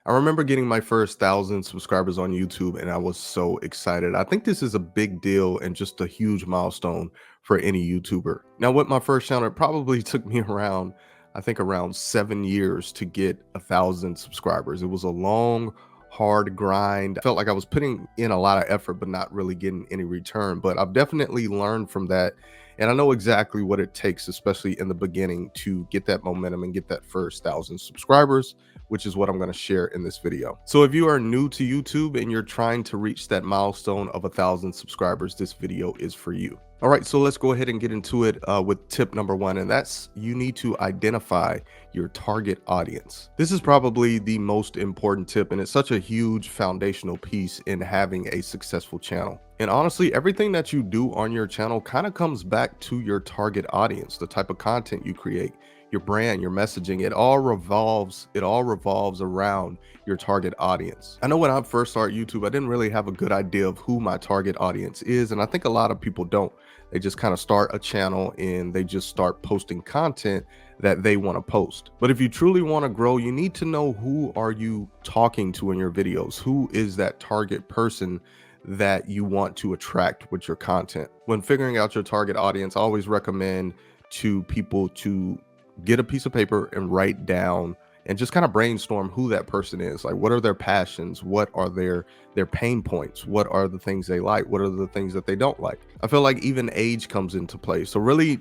I remember getting my first 1,000 subscribers on YouTube and I was so excited. I think this is a big deal and just a huge milestone for any YouTuber. Now, with my first channel, it probably took me around, I think around 7 years to get 1,000 subscribers. It was a long, hard grind. I felt like I was putting in a lot of effort, but not really getting any return. But I've definitely learned from that. And I know exactly what it takes, especially in the beginning, to get that momentum and get that first 1,000 subscribers, which is what I'm going to share in this video. So if you are new to YouTube and you're trying to reach that milestone of 1,000 subscribers, this video is for you. All right, so let's go ahead and get into it with tip number one, and that's you need to identify your target audience. This is probably the most important tip, and it's such a huge foundational piece in having a successful channel. And honestly, everything that you do on your channel kind of comes back to your target audience, the type of content you create, your brand, your messaging. It all revolves around your target audience. I know when I first started YouTube, I didn't really have a good idea of who my target audience is, and I think a lot of people don't. They just kind of start a channel and they just start posting content that they want to post. But if you truly want to grow, you need to know who are you talking to in your videos. Who is that target person that you want to attract with your content? When figuring out your target audience, I always recommend to people to get a piece of paper and write down and just kind of brainstorm who that person is. Like, what are their passions? What are their pain points? What are the things they like? What are the things that they don't like? I feel like even age comes into play. So really,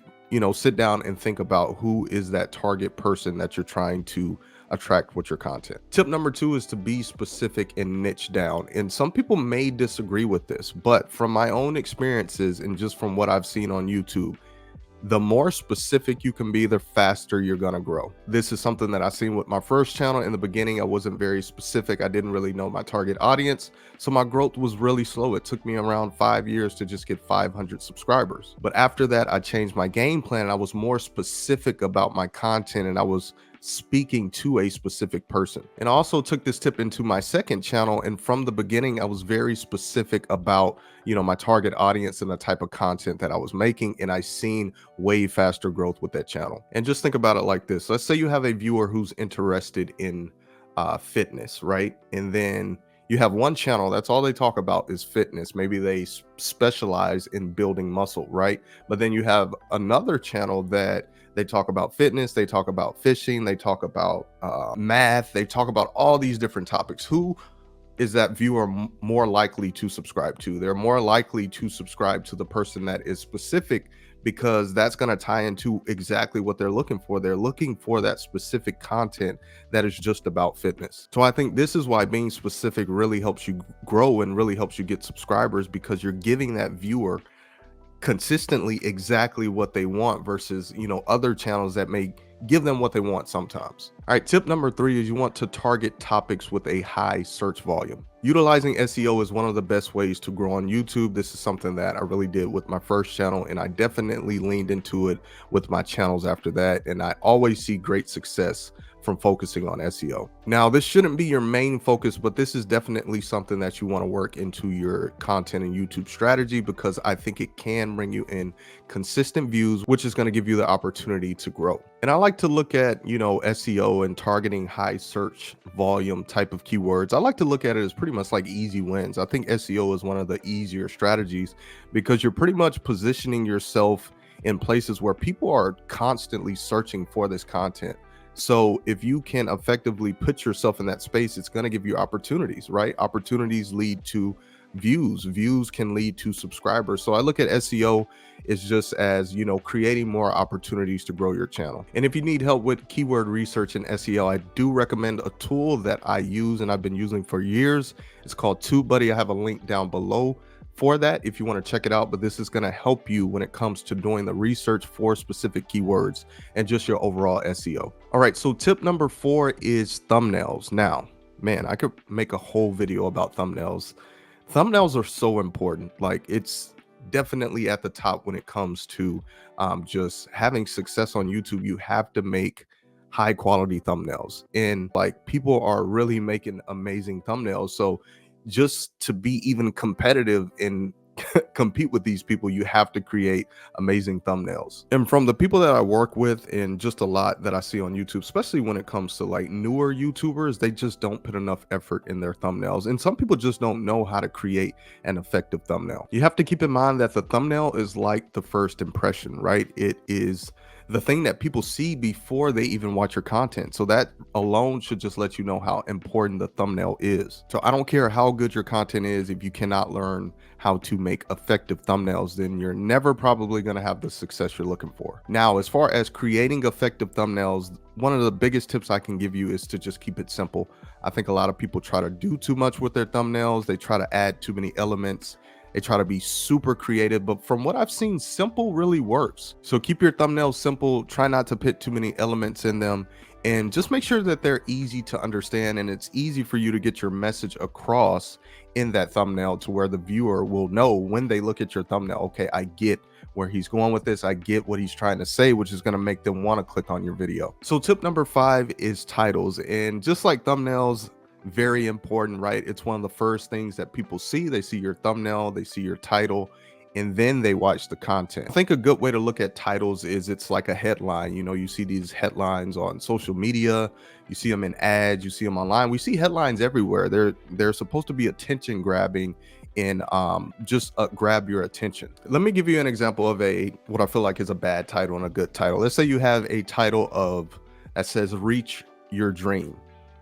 sit down and think about who is that target person that you're trying to attract with your content. Tip number two is to be specific and niche down. And some people may disagree with this, but from my own experiences and just from what I've seen on YouTube, the more specific you can be, the faster you're gonna grow. This is something that I've seen with my first channel. In the beginning, I wasn't very specific. I didn't really know my target audience, so my growth was really slow. It took me around 5 years to just get 500 subscribers. But after that, I changed my game plan. I was more specific about my content and I was speaking to a specific person. And I also took this tip into my second channel, and from the beginning I was very specific about my target audience and the type of content that I was making, and I seen way faster growth with that channel. And just think about it like this. Let's say you have a viewer who's interested in fitness, right? And then you have one channel that's all they talk about is fitness. Maybe they specialize in building muscle, right? But then you have another channel that they talk about fitness, they talk about fishing, they talk about math, they talk about all these different topics. Who is that viewer more likely to subscribe to? They're more likely to subscribe to the person that is specific, because that's going to tie into exactly what they're looking for. They're looking for that specific content that is just about fitness. So I think this is why being specific really helps you grow and really helps you get subscribers, because you're giving that viewer consistently exactly what they want versus other channels that may give them what they want sometimes. All right, tip number three is you want to target topics with a high search volume. Utilizing SEO is one of the best ways to grow on YouTube. This is something that I really did with my first channel, and I definitely leaned into it with my channels after that, and I always see great success from focusing on SEO. Now, this shouldn't be your main focus, but this is definitely something that you want to work into your content and YouTube strategy, because I think it can bring you in consistent views, which is going to give you the opportunity to grow. And I like to look at, SEO and targeting high search volume type of keywords. I like to look at it as pretty much like easy wins. I think SEO is one of the easier strategies, because you're pretty much positioning yourself in places where people are constantly searching for this content. So if you can effectively put yourself in that space, it's going to give you opportunities, right? Opportunities lead to views. Views can lead to subscribers. So I look at SEO as just as, creating more opportunities to grow your channel. And if you need help with keyword research and SEO, I do recommend a tool that I use and I've been using for years. It's called TubeBuddy. I have a link down below for that if you want to check it out, but this is going to help you when it comes to doing the research for specific keywords and just your overall SEO. All right, so tip number four is thumbnails. Now, man, I could make a whole video about thumbnails. Thumbnails are so important. Like, it's definitely at the top when it comes to just having success on YouTube. You have to make high quality thumbnails, and like, people are really making amazing thumbnails. So just to be even competitive in compete with these people, you have to create amazing thumbnails. And from the people that I work with and just a lot that I see on YouTube, especially when it comes to like newer YouTubers, they just don't put enough effort in their thumbnails. And some people just don't know how to create an effective thumbnail. You have to keep in mind that the thumbnail is like the first impression, right? It is the thing that people see before they even watch your content. So that alone should just let you know how important the thumbnail is. So I don't care how good your content is, if you cannot learn how to make effective thumbnails, then you're never probably going to have the success you're looking for. Now, as far as creating effective thumbnails, one of the biggest tips I can give you is to just keep it simple. I think a lot of people try to do too much with their thumbnails. They try to add too many elements. They try to be super creative, but from what I've seen, simple really works. So keep your thumbnails simple, try not to put too many elements in them, and just make sure that they're easy to understand and it's easy for you to get your message across in that thumbnail to where the viewer will know when they look at your thumbnail, okay, I get where he's going with this. I get what he's trying to say, which is going to make them want to click on your video. So tip number 5 is titles. And just like thumbnails, very important, right? It's one of the first things that people see. They see your thumbnail, they see your title, and then they watch the content. I think a good way to look at titles is it's like a headline. You know, you see these headlines on social media, you see them in ads, you see them online. We see headlines everywhere. They're supposed to be attention grabbing and just grab your attention. Let me give you an example of what I feel like is a bad title and a good title. Let's say you have a title that says reach your dream.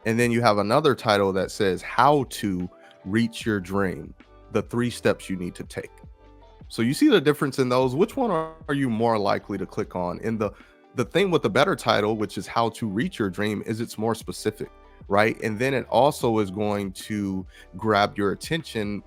And then you have another title that says how to reach your dream, the 3 steps you need to take. So you see the difference in those. Which one are you more likely to click on? And the thing with the better title, which is how to reach your dream, is it's more specific, right? And then it also is going to grab your attention,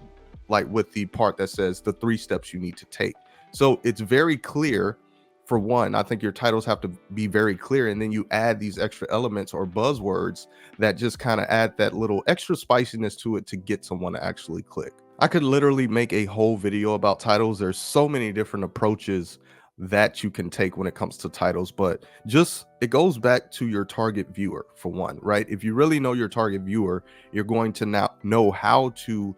like with the part that says the 3 steps you need to take. So it's very clear. For one, I think your titles have to be very clear, and then you add these extra elements or buzzwords that just kind of add that little extra spiciness to it to get someone to actually click. I could literally make a whole video about titles. There's so many different approaches that you can take when it comes to titles, but just it goes back to your target viewer for one, right? If you really know your target viewer, you're going to now know how to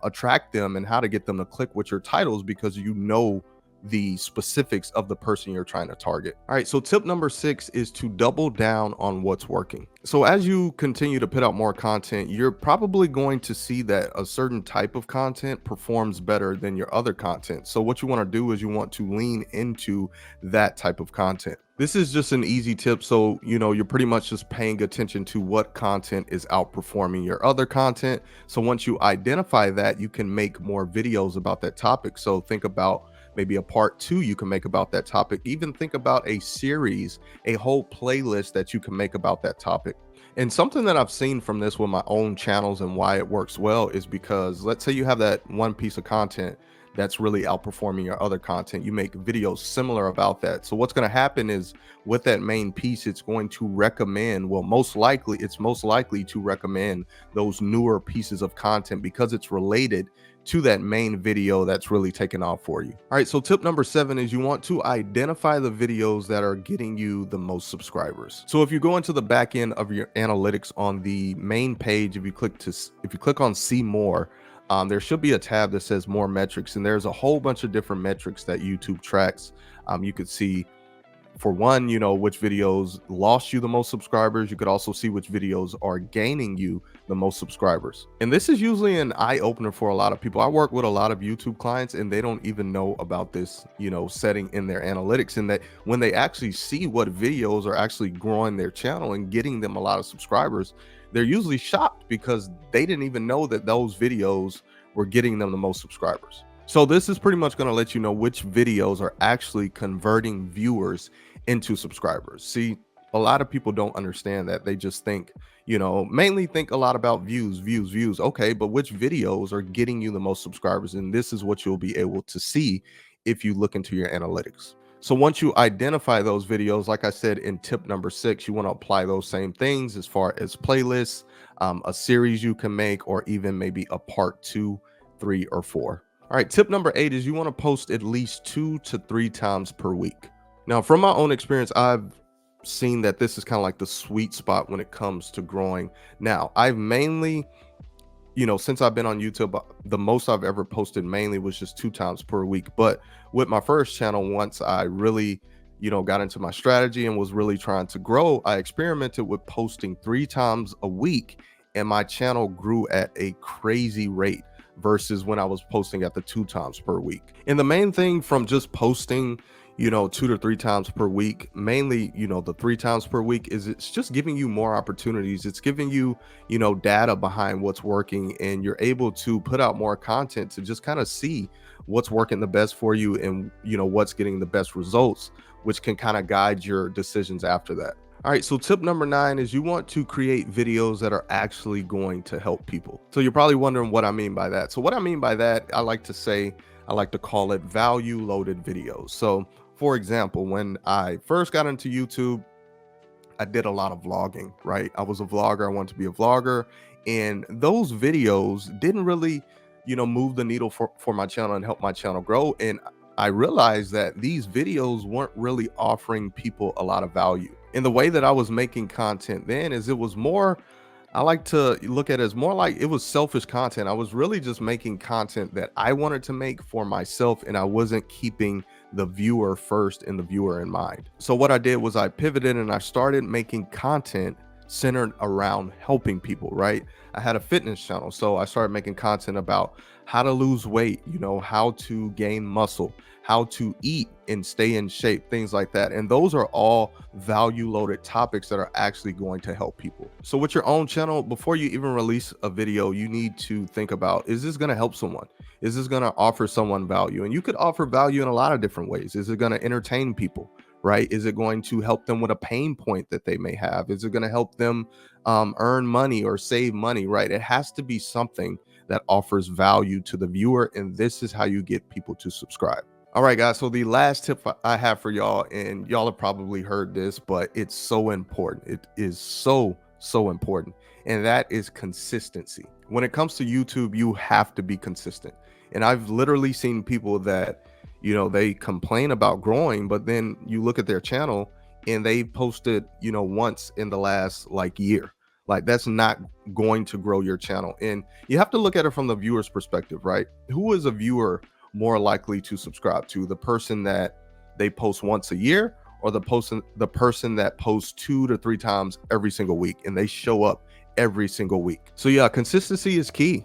attract them and how to get them to click with your titles because you know the specifics of the person you're trying to target. All right, so tip number 6 is to double down on what's working. So as you continue to put out more content, you're probably going to see that a certain type of content performs better than your other content. So what you want to do is you want to lean into that type of content. This is just an easy tip. So, you know, you're pretty much just paying attention to what content is outperforming your other content. So once you identify that, you can make more videos about that topic. So think about maybe a part 2 you can make about that topic. Even think about a series, a whole playlist that you can make about that topic. And something that I've seen from this with my own channels and why it works well is because let's say you have that one piece of content that's really outperforming your other content. You make videos similar about that. So what's going to happen is with that main piece, it's going to recommend, well, most likely to recommend those newer pieces of content because it's related to that main video that's really taken off for you. All right, so tip number 7 is you want to identify the videos that are getting you the most subscribers. So if you go into the back end of your analytics on the main page, if you click on see more, there should be a tab that says more metrics, and there's a whole bunch of different metrics that YouTube tracks. You could see, for one, you know, which videos lost you the most subscribers. You could also see which videos are gaining you the most subscribers. And this is usually an eye opener for a lot of people. I work with a lot of YouTube clients and they don't even know about this, you know, setting in their analytics, and that when they actually see what videos are actually growing their channel and getting them a lot of subscribers, they're usually shocked because they didn't even know that those videos were getting them the most subscribers. So this is pretty much going to let you know which videos are actually converting viewers into subscribers. See, a lot of people don't understand that. They just think, you know, mainly think a lot about views. Okay, but which videos are getting you the most subscribers? And this is what you'll be able to see if you look into your analytics. So once you identify those videos, like I said in tip number 6, you want to apply those same things as far as playlists, a series you can make, or even maybe a part 2, 3, or 4. All right, tip number 8 is you want to post at least 2 to 3 times per week. Now, from my own experience, I've seen that this is kind of like the sweet spot when it comes to growing. Now, I've mainly since I've been on YouTube, the most I've ever posted mainly was just 2 times per week. But with my first channel, once I really, got into my strategy and was really trying to grow, I experimented with posting 3 times a week, and my channel grew at a crazy rate versus when I was posting at the 2 times per week. And the main thing from just posting, 2 to 3 times per week, mainly, the 3 times per week, is it's just giving you more opportunities. It's giving you, data behind what's working, and you're able to put out more content to just kind of see what's working the best for you and, what's getting the best results, which can kind of guide your decisions after that. All right, so tip number 9 is you want to create videos that are actually going to help people. So you're probably wondering what I mean by that. So what I mean by that, I like to call it value loaded videos. So for example, when I first got into YouTube, I did a lot of vlogging, right? I was a vlogger. I wanted to be a vlogger. And those videos didn't really, move the needle for my channel and help my channel grow. And I realized that these videos weren't really offering people a lot of value. And the way that I was making content then is it was more, I like to look at it as more like it was selfish content. I was really just making content that I wanted to make for myself, and I wasn't keeping the viewer first and the viewer in mind. So what I did was I pivoted and I started making content centered around helping people, right? I had a fitness channel, so I started making content about how to lose weight, how to gain muscle, how to eat and stay in shape, things like that. And those are all value loaded topics that are actually going to help people. So with your own channel, before you even release a video, you need to think about, is this going to help someone? Is this going to offer someone value? And you could offer value in a lot of different ways. Is it going to entertain people? Right? Is it going to help them with a pain point that they may have? Is it going to help them earn money or save money? Right? It has to be something that offers value to the viewer, and this is how you get people to subscribe. All right, guys. So the last tip I have for y'all, and y'all have probably heard this, but it's so important. It is so important. And that is consistency. When it comes to YouTube, you have to be consistent. And I've literally seen people that, they complain about growing, but then you look at their channel and they posted, once in the last year. Like, that's not going to grow your channel. And you have to look at it from the viewer's perspective, right? Who is a viewer more likely to subscribe to? The person that they post once a year, or the person that posts 2 to 3 times every single week and they show up every single week? So yeah, consistency is key.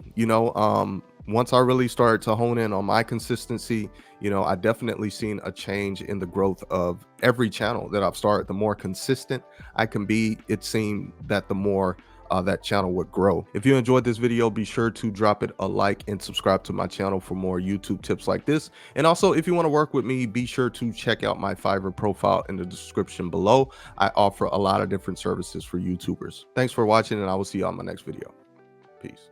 Once I really started to hone in on my consistency, I definitely seen a change in the growth of every channel that I've started. The more consistent I can be, it seemed that the more that channel would grow. If you enjoyed this video, be sure to drop it a like and subscribe to my channel for more YouTube tips like this. And also, if you want to work with me, be sure to check out my Fiverr profile in the description below. I offer a lot of different services for YouTubers. Thanks for watching, and I will see you on my next video. Peace.